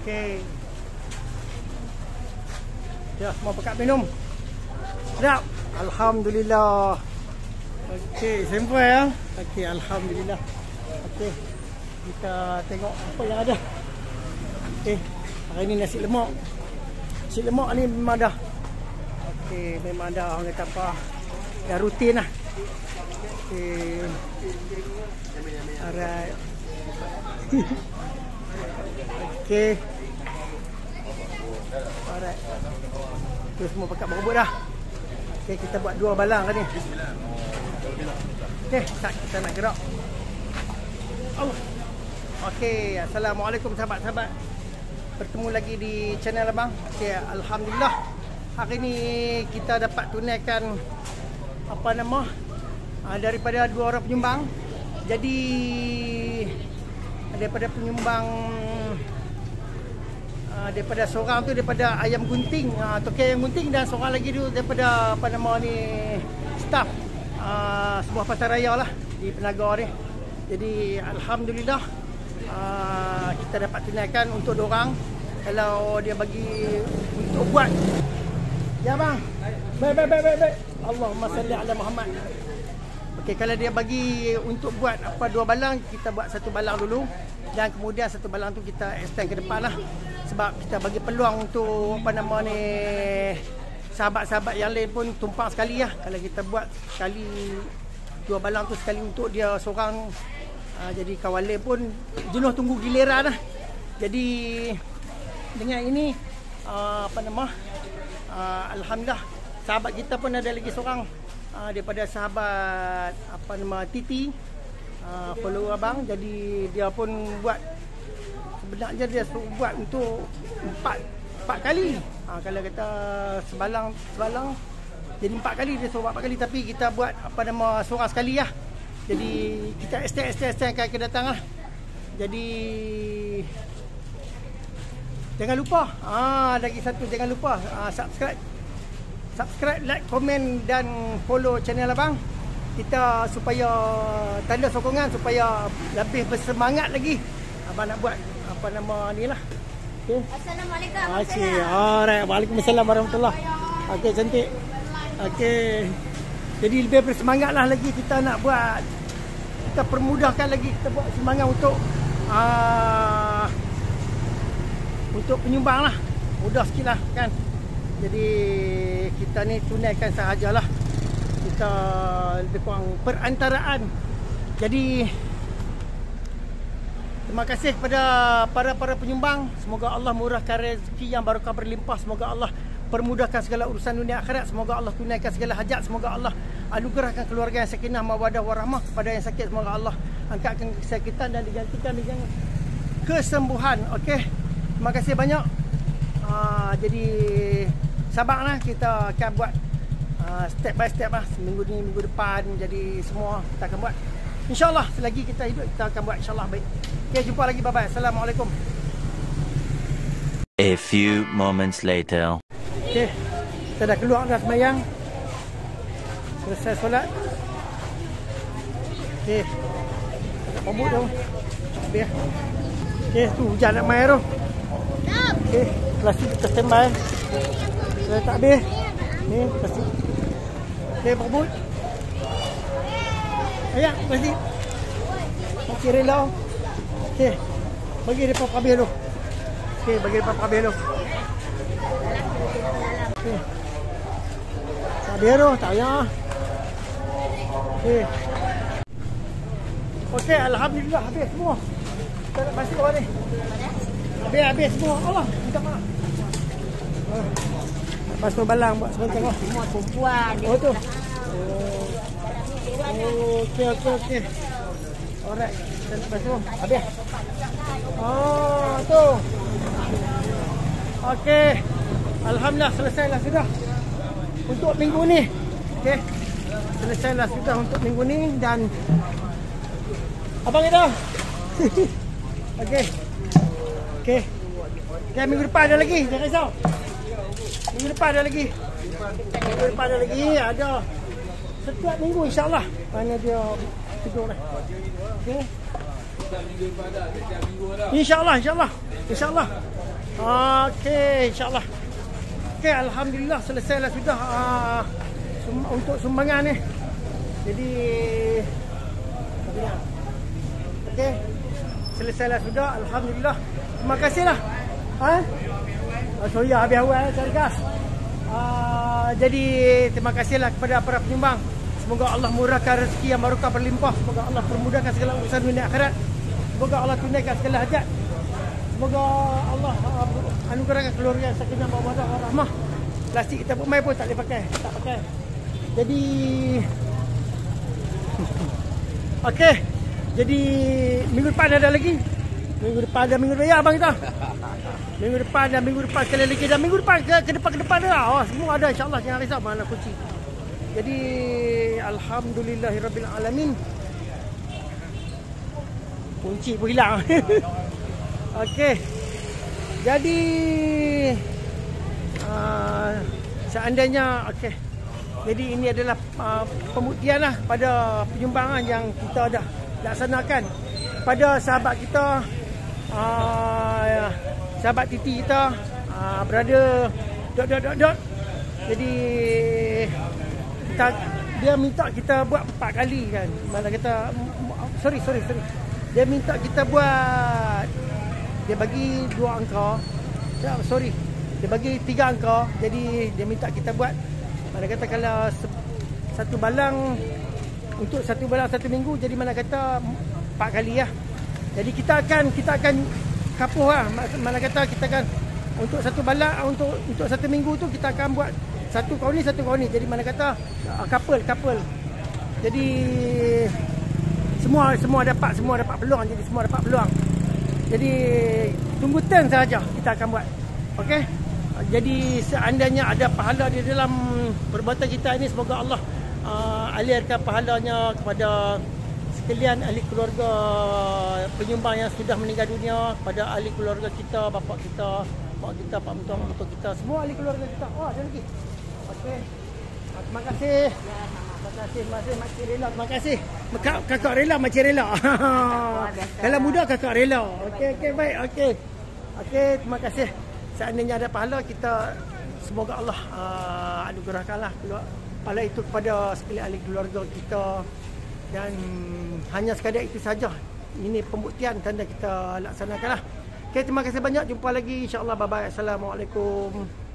Okey. Ya, semua pekat minum. Sedap. Alhamdulillah. Okey, simple ya. Okey, alhamdulillah. Okey. Kita tengok apa yang ada. Okey. Hari ni nasi lemak. Nasi lemak ni memang dah. Okey, memang dah orang kata apa? Dah rutin lah. Okey. Alright. Okey. Alright. Tu semua pakat berebut dah. Okey, kita buat 2 balang kan ni. Okey, kita nak gerak. Allah. Okey, assalamualaikum sahabat-sahabat. Bertemu lagi di channel abang. Okey, alhamdulillah. Hari ni kita dapat tunaikan apa nama? Daripada 2 orang penyumbang. Jadi daripada penyumbang daripada seorang tu daripada Ayam Gunting, Tokai Ayam Gunting, dan seorang lagi tu daripada apa nama ni, staff sebuah pasaraya lah di Penaga ni. Jadi alhamdulillah kita dapat tunaikan untuk diorang. Kalau dia bagi untuk buat, ya bang, baik. Allahumma salli ala Muhammad. Okey, kalau dia bagi untuk buat apa 2 balang, kita buat 1 balang dulu, dan kemudian 1 balang tu kita extend ke depan lah. Sebab kita bagi peluang untuk apa nama ni, sahabat-sahabat yang lain pun tumpang sekali lah. Kalau kita buat sekali 2 balang tu sekali untuk dia seorang, jadi kawan lain pun jenuh tunggu giliran lah. Jadi dengan ini apa nama, alhamdulillah sahabat kita pun ada lagi seorang daripada sahabat apa nama Titi, follow abang. Jadi dia pun buat, sebenarnya dia buat untuk 4 kali. Kalau kata sebalang jadi 4 kali, dia suruh 4 kali, tapi kita buat apa nama seorang sekali lah. Jadi kita extend akan datang lah. Jadi jangan lupa lagi satu, jangan lupa subscribe, like, komen dan follow channel abang kita, supaya tanda sokongan supaya lebih bersemangat lagi abang nak buat apa nama ni lah. Okay. Assalamualaikum. Alright, waalaikumsalam warahmatullahi. Okey, cantik. Okey. Jadi lebih bersemangat lah lagi kita nak buat. Kita permudahkan lagi, kita buat semangat untuk penyumbang lah. Mudah sikit lah kan. Jadi kita ni tunaikan sahajalah. Kita lebih kurang perantaraan. Jadi terima kasih kepada para penyumbang. Semoga Allah murahkan rezeki yang barakah berlimpah. Semoga Allah permudahkan segala urusan dunia akhirat. Semoga Allah tunaikan segala hajat. Semoga Allah anugerahkan keluarga yang sakinah mawaddah warahmah. Kepada yang sakit, semoga Allah angkatkan kesakitan dan digantikan dengan kesembuhan. Okey, terima kasih banyak. Jadi sabarlah, kita akan buat step by step lah. Seminggu ni, minggu depan, jadi semua kita akan buat. InsyaAllah selagi kita hidup, kita akan buat insyaAllah baik. Okay, jumpa lagi, bye-bye. Assalamualaikum. A few moments later. Okay, kita dah keluar dah semayang. Selesai solat. Okay, kita pambut dah. Habis. Okay, tu hujan nak main tu. Okay, plastik kita standby. Dah tak habis. Ni plastik. Okay, pambut. Ayak, plastik. Masih rela. Okay, bagi depan habis dulu. Okay, bagi depan habis dulu. Okay. Habis dulu, tak payah. Okay. Okay, alhamdulillah habis semua. Kita nak masuk orang ni. Habis semua. Allah, minta maaf. Lepas tu balang buat sebentar tengok. Semua perempuan. Oh tu. Oh, okey. Alright. Kita nak basuh. Habis. Oh, tu. Okey. Alhamdulillah selesailah sudah untuk minggu ni. Okey. Selesailah sudah untuk minggu ni, dan abang kita. Okey. Okay, minggu depan ada lagi, jangan risau. Minggu depan ada lagi. Ada. Setiap minggu insya-Allah. Mana dia tidur dah. Okey. Insya-Allah. Okey, insya-Allah. Okey, alhamdulillah selesailah sudah untuk sumbangan ni. Jadi okey, selesailah sudah, alhamdulillah. Terima kasihlah. Ya, habis awal cari gas. Jadi terima kasihlah kepada para penyumbang. Semoga Allah murahkan rezeki yang barokah berlimpah. Semoga Allah permudahkan segala urusan dunia akhirat. Semoga Allah tunaikan segala hajat. Semoga Allah anugerahkan keluarga sakinah mawaddah warahmah. Plastik kita pun pun tak boleh pakai, tak pakai. Jadi okey. Jadi minggu depan ada lagi. Minggu depan ada minggu depan ya abang kita. Minggu depan dan minggu depan sekali lagi dan minggu depan ke depan dah. Semua ada insya-Allah, jangan risau mana kunci. Jadi alhamdulillahirabbil alamin. Kunci pun hilang. Okey. Jadi seandainya okey. Jadi ini adalah pembuktian lah pada penyumbangan yang kita dah laksanakan pada sahabat kita, sahabat titi kita, brother ... Jadi dia minta kita buat 4 kali kan. Mana kata sorry. Dia minta kita buat, dia bagi 2 angka. Dia bagi 3 angka. Jadi dia minta kita buat, mana kata kalau satu balang, untuk satu balang 1 minggu, jadi mana kata 4 kali lah. Jadi kita akan kapuh lah. Mana kata kita akan untuk satu balang, untuk 1 minggu tu kita akan buat satu kau ni. Jadi mana kata couple. Jadi semua dapat peluang. Jadi semua dapat peluang. Jadi tunggu turn saja kita akan buat. Okey. Jadi seandainya ada pahala di dalam perbuatan kita ini, semoga Allah alirkan pahalanya kepada sekalian ahli keluarga penyumbang yang sudah meninggal dunia, kepada ahli keluarga kita, bapa kita, mak kita, pak mentua, mak mentua kita, semua ahli keluarga kita. Oh, ada lagi. Okey. Terima kasih. Terima kasih Makcik rela. Terima kasih. Kakak rela, Makcik rela. Kalau muda kakak rela. Okey, baik. Okey, terima kasih. Seandainya ada pahala, kita semoga Allah anugerahkanlah pahala itu kepada sekalian ahli keluarga kita. Dan hanya sekadar itu saja. Ini pembuktian tanda kita laksanakanlah. Okey, terima kasih banyak. Jumpa lagi insya-Allah. Bye bye. Assalamualaikum.